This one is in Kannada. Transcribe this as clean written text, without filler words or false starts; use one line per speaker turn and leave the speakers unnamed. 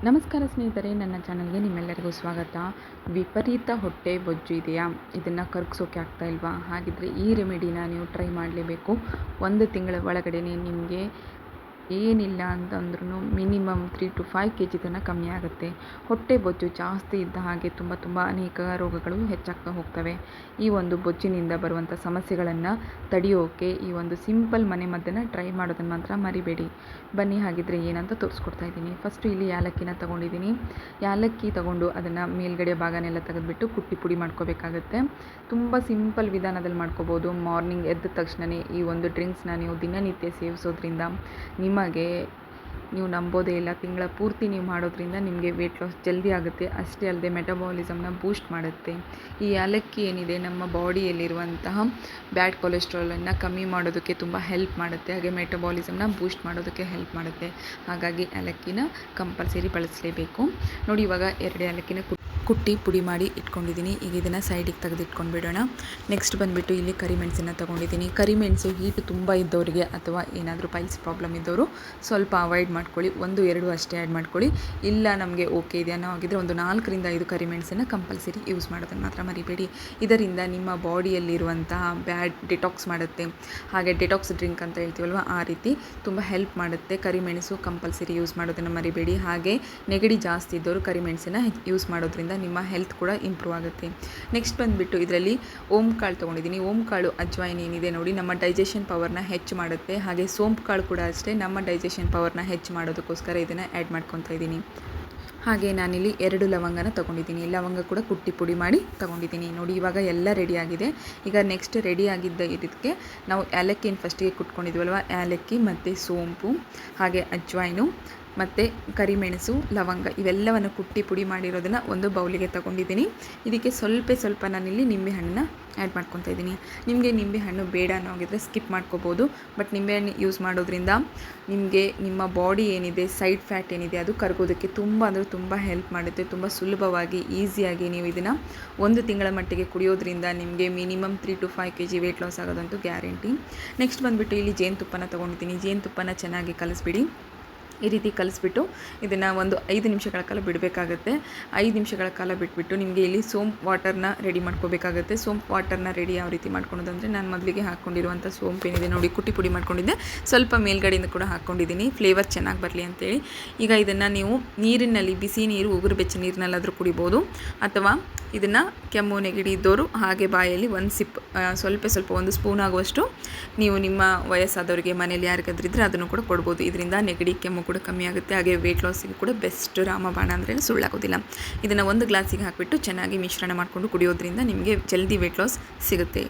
ನಮಸ್ಕಾರ ಸ್ನೇಹಿತರೆ, ನನ್ನ ಚಾನಲ್ಗೆ ನಿಮ್ಮೆಲ್ಲರಿಗೂ ಸ್ವಾಗತ. ವಿಪರೀತ ಹೊಟ್ಟೆ ಬೊಜ್ಜು ಇದೆಯಾ? ಇದನ್ನು ಕರಗಿಸೋಕೆ ಆಗ್ತಾ ಇಲ್ವಾ? ಹಾಗಿದ್ದರೆ ಈ ರೆಮಿಡಿನ ನೀವು ಟ್ರೈ ಮಾಡಲೇಬೇಕು. 1 ತಿಂಗಳ ಒಳಗಡೆ ನಿಮಗೆ ಏನಿಲ್ಲ ಅಂತಂದ್ರೂ ಮಿನಿಮಮ್ 3 to 5 kg ತನಕ ಕಮ್ಮಿ ಆಗುತ್ತೆ. ಹೊಟ್ಟೆ ಬೊಜ್ಜು ಜಾಸ್ತಿ ಇದ್ದ ಹಾಗೆ ತುಂಬ ಅನೇಕ ರೋಗಗಳು ಹೆಚ್ಚಾಗ್ತಾ ಹೋಗ್ತವೆ. ಈ ಒಂದು ಬೊಜ್ಜಿನಿಂದ ಬರುವಂಥ ಸಮಸ್ಯೆಗಳನ್ನು ತಡೆಯೋಕೆ ಈ ಒಂದು ಸಿಂಪಲ್ ಮನೆಮದ್ದನ್ನು ಟ್ರೈ ಮಾಡೋದನ್ನು ಮಾತ್ರ ಮರಿಬೇಡಿ. ಬನ್ನಿ, ಹಾಗಿದ್ರೆ ಏನಂತ ತೋರಿಸ್ಕೊಡ್ತಾ ಇದ್ದೀನಿ. ಫಸ್ಟು ಇಲ್ಲಿ ಯಾಲಕ್ಕಿನ ತೊಗೊಂಡಿದ್ದೀನಿ. ಯಾಲಕ್ಕಿ ತೊಗೊಂಡು ಅದನ್ನು ಮೇಲ್ಗಡೆ ಭಾಗನೆಲ್ಲ ತೆಗೆದುಬಿಟ್ಟು ಕುಟ್ಟಿ ಪುಡಿ ಮಾಡ್ಕೋಬೇಕಾಗುತ್ತೆ. ತುಂಬ ಸಿಂಪಲ್ ವಿಧಾನದಲ್ಲಿ ಮಾಡ್ಕೋಬೋದು. ಮಾರ್ನಿಂಗ್ ಎದ್ದ ತಕ್ಷಣವೇ ಈ ಒಂದು ಡ್ರಿಂಕ್ಸ್ನ ನೀವು ದಿನನಿತ್ಯ ಸೇವಿಸೋದ್ರಿಂದ ನಿಮಗೆ, ನೀವು ನಂಬೋದೇ ಇಲ್ಲ, ತಿಂಗಳ ಪೂರ್ತಿ ನೀವು ಮಾಡೋದ್ರಿಂದ ನಿಮಗೆ ವೆಯ್ಟ್ ಲಾಸ್ ಜಲ್ದಿ ಆಗುತ್ತೆ. ಅಷ್ಟೇ ಅಲ್ಲದೆ ಮೆಟಬಾಲಿಸಮ್ನ ಬೂಸ್ಟ್ ಮಾಡುತ್ತೆ. ಈ ಯಾಲಕ್ಕಿ ಏನಿದೆ ನಮ್ಮ ಬಾಡಿಯಲ್ಲಿರುವಂತಹ ಬ್ಯಾಡ್ ಕೊಲೆಸ್ಟ್ರಾಲನ್ನು ಕಮ್ಮಿ ಮಾಡೋದಕ್ಕೆ ತುಂಬ ಹೆಲ್ಪ್ ಮಾಡುತ್ತೆ. ಹಾಗೆ ಮೆಟಬಾಲಿಸಮ್ನ ಬೂಸ್ಟ್ ಮಾಡೋದಕ್ಕೆ ಹೆಲ್ಪ್ ಮಾಡುತ್ತೆ. ಹಾಗಾಗಿ ಯಾಲಕ್ಕಿನ ಕಂಪಲ್ಸರಿ ಬಳಸಲೇಬೇಕು. ನೋಡಿ, ಇವಾಗ 2 ಯಾಲಕ್ಕಿನ ಕುಟ್ಟಿ ಪುಡಿ ಮಾಡಿ ಇಟ್ಕೊಂಡಿದ್ದೀನಿ. ಈಗ ಇದನ್ನು ಸೈಡಿಗೆ ತೆಗೆದಿಟ್ಕೊಂಡ್ಬಿಡೋಣ. ನೆಕ್ಸ್ಟ್ ಬಂದುಬಿಟ್ಟು ಇಲ್ಲಿ ಕರಿಮೆಣಸನ್ನು ತೊಗೊಂಡಿದ್ದೀನಿ. ಕರಿಮೆಣಸು ಹೀಟ್ ತುಂಬ ಇದ್ದವರಿಗೆ ಅಥವಾ ಏನಾದರೂ ಪೈಲ್ಸ್ ಪ್ರಾಬ್ಲಮ್ ಇದ್ದವರು ಸ್ವಲ್ಪ ಅವಾಯ್ಡ್ ಮಾಡ್ಕೊಳ್ಳಿ. 1-2 ಅಷ್ಟೇ ಆ್ಯಡ್ ಮಾಡ್ಕೊಳ್ಳಿ. ಇಲ್ಲ ನಮಗೆ ಓಕೆ ಇದೆ ಅನ್ನೋ ಆಗಿದ್ದರೆ ಒಂದು 4ರಿಂದ 5 ಕರಿಮೆಣಸನ್ನು ಕಂಪಲ್ಸರಿ ಯೂಸ್ ಮಾಡೋದನ್ನು ಮಾತ್ರ ಮರಿಬೇಡಿ. ಇದರಿಂದ ನಿಮ್ಮ ಬಾಡಿಯಲ್ಲಿರುವಂತಹ ಬ್ಯಾಡ್ ಡಿಟಾಕ್ಸ್ ಮಾಡುತ್ತೆ. ಹಾಗೆ ಡಿಟಾಕ್ಸ್ ಡ್ರಿಂಕ್ ಅಂತ ಹೇಳ್ತೀವಲ್ವ, ಆ ರೀತಿ ತುಂಬ ಹೆಲ್ಪ್ ಮಾಡುತ್ತೆ. ಕರಿಮೆಣಸು ಕಂಪಲ್ಸರಿ ಯೂಸ್ ಮಾಡೋದನ್ನು ಮರಿಬೇಡಿ. ಹಾಗೆ ನೆಗಡಿ ಜಾಸ್ತಿ ಇದ್ದವರು ಕರಿಮೆಣಸನ್ನು ಯೂಸ್ ಮಾಡೋದ್ರಿಂದ ನಿಮ್ಮ ಹೆಲ್ತ್ ಕೂಡ ಇಂಪ್ರೂವ್ ಆಗುತ್ತೆ. ನೆಕ್ಸ್ಟ್ ಬಂದುಬಿಟ್ಟು ಇದರಲ್ಲಿ ಓಂ ಕಾಳು ತೊಗೊಂಡಿದ್ದೀನಿ. ಓಂ ಕಾಳು ಅಜ್ವಾಯಿನ್ ಏನಿದೆ ನೋಡಿ, ನಮ್ಮ ಡೈಜೆಷನ್ ಪವರ್ನ ಹೆಚ್ಚು ಮಾಡುತ್ತೆ. ಹಾಗೆ ಸೋಂಪು ಕಾಳು ಕೂಡ ಅಷ್ಟೇ, ನಮ್ಮ ಡೈಜೆಷನ್ ಪವರ್ನ ಹೆಚ್ಚು ಮಾಡೋದಕ್ಕೋಸ್ಕರ ಇದನ್ನು ಆ್ಯಡ್ ಮಾಡ್ಕೊತಾ ಇದ್ದೀನಿ. ಹಾಗೆ ನಾನಿಲ್ಲಿ 2 ಲವಂಗನ ತೊಗೊಂಡಿದ್ದೀನಿ. ಲವಂಗ ಕೂಡ ಕುಟ್ಟಿ ಪುಡಿ ಮಾಡಿ ತೊಗೊಂಡಿದ್ದೀನಿ. ನೋಡಿ, ಇವಾಗ ಎಲ್ಲ ರೆಡಿಯಾಗಿದೆ. ಈಗ ನೆಕ್ಸ್ಟ್ ರೆಡಿಯಾಗಿದ್ದ ಇದಕ್ಕೆ ನಾವು ಯಾಲಕ್ಕಿನ ಫಸ್ಟಿಗೆ ಕುಟ್ಕೊಂಡಿದ್ವಲ್ವ, ಯಾಲಕ್ಕಿ ಮತ್ತು ಸೋಂಪು ಹಾಗೆ ಅಜ್ವಾಯಿನು ಮತ್ತು ಕರಿಮೆಣಸು, ಲವಂಗ ಇವೆಲ್ಲವನ್ನು ಕುಟ್ಟಿ ಪುಡಿ ಮಾಡಿರೋದನ್ನು ಒಂದು ಬೌಲಿಗೆ ತೊಗೊಂಡಿದ್ದೀನಿ. ಇದಕ್ಕೆ ಸ್ವಲ್ಪ ನಾನಿಲ್ಲಿ ನಿಂಬೆಹಣ್ಣನ್ನ ಆ್ಯಡ್ ಮಾಡ್ಕೊತಾ ಇದ್ದೀನಿ. ನಿಮಗೆ ನಿಂಬೆಹಣ್ಣು ಬೇಡ ಅನ್ನೋಗಿದ್ರೆ ಸ್ಕಿಪ್ ಮಾಡ್ಕೋಬೋದು. ಬಟ್ ನಿಂಬೆಹಣ್ಣು ಯೂಸ್ ಮಾಡೋದ್ರಿಂದ ನಿಮಗೆ ನಿಮ್ಮ ಬಾಡಿ ಏನಿದೆ, ಸೈಡ್ ಫ್ಯಾಟ್ ಏನಿದೆ, ಅದು ಕರಗೋದಕ್ಕೆ ತುಂಬ ಹೆಲ್ಪ್ ಮಾಡುತ್ತೆ. ತುಂಬ ಸುಲಭವಾಗಿ ಈಸಿಯಾಗಿ ನೀವು ಇದನ್ನು 1 ತಿಂಗಳ ಮಟ್ಟಿಗೆ ಕುಡಿಯೋದ್ರಿಂದ ನಿಮಗೆ minimum 3 to 5 kg weight loss ಆಗೋದಂತೂ ಗ್ಯಾರಂಟಿ. ನೆಕ್ಸ್ಟ್ ಬಂದುಬಿಟ್ಟು ಇಲ್ಲಿ ಜೇನುತುಪ್ಪನ ತೊಗೊಂಡಿದ್ದೀನಿ. ಜೇನುತುಪ್ಪನ ಚೆನ್ನಾಗಿ ಕಲಿಸ್ಬಿಡಿ. ಈ ರೀತಿ ಕಲಿಸ್ಬಿಟ್ಟು ಇದನ್ನು ಒಂದು 5 ನಿಮಿಷಗಳ ಕಾಲ ಬಿಡಬೇಕಾಗುತ್ತೆ. 5 ನಿಮಿಷಗಳ ಕಾಲ ಬಿಟ್ಬಿಟ್ಟು ನಿಮಗೆ ಇಲ್ಲಿ ಸೋಂಪು ವಾಟರ್ನ ರೆಡಿ ಮಾಡ್ಕೋಬೇಕಾಗುತ್ತೆ. ಸೋಂಪು ವಾಟರ್ನ ರೆಡಿ ಯಾವ ರೀತಿ ಮಾಡ್ಕೊಳೋದಂದರೆ, ನಾನು ಮೊದಲಿಗೆ ಹಾಕ್ಕೊಂಡಿರುವಂಥ ಸೋಂಪು ಏನಿದೆ ನೋಡಿ, ಕುಟ್ಟಿ ಪುಡಿ ಮಾಡ್ಕೊಂಡಿದ್ದೆ, ಸ್ವಲ್ಪ ಮೇಲ್ಗಡೆಯಿಂದ ಕೂಡ ಹಾಕ್ಕೊಂಡಿದ್ದೀನಿ, ಫ್ಲೇವರ್ ಚೆನ್ನಾಗಿ ಬರಲಿ ಅಂತೇಳಿ. ಈಗ ಇದನ್ನು ನೀವು ನೀರಿನಲ್ಲಿ, ಬಿಸಿ ನೀರು, ಉಗುರು ಬೆಚ್ಚ ನೀರಿನಲ್ಲಾದರೂ ಕುಡಿಬೋದು. ಅಥವಾ ಇದನ್ನು ಕೆಮ್ಮು ನೆಗಡಿ ಇದ್ದವರು ಹಾಗೆ ಬಾಯಲ್ಲಿ 1 ಸಿಪ್ ಸ್ವಲ್ಪ 1 ಸ್ಪೂನ್ ಆಗುವಷ್ಟು ನೀವು ನಿಮ್ಮ ವಯಸ್ಸಾದವರಿಗೆ ಮನೇಲಿ ಯಾರಿಗಾದ್ರಿದ್ರೆ ಅದನ್ನು ಕೂಡ ಕೊಡ್ಬೋದು. ಇದರಿಂದ ನೆಗಡಿ ಕೆಮ್ಮು ಕೂಡ ಕಮ್ಮಿ ಆಗುತ್ತೆ. ಹಾಗೆ ವೆಯ್ಟ್ ಲಾಸಿಗೆ ಕೂಡ ಬೆಸ್ಟ್ ರಾಮಬಾಣ ಅಂದರೆ ಸುಳ್ಳಾಗೋದಿಲ್ಲ. ಇದನ್ನು 1 ಗ್ಲಾಸಿಗೆ ಹಾಕಿಬಿಟ್ಟು ಚೆನ್ನಾಗಿ ಮಿಶ್ರಣ ಮಾಡಿಕೊಂಡು ಕುಡಿಯೋದ್ರಿಂದ ನಿಮಗೆ ಜಲ್ದಿ ವೆಯ್ಟ್ ಲಾಸ್ ಸಿಗುತ್ತೆ.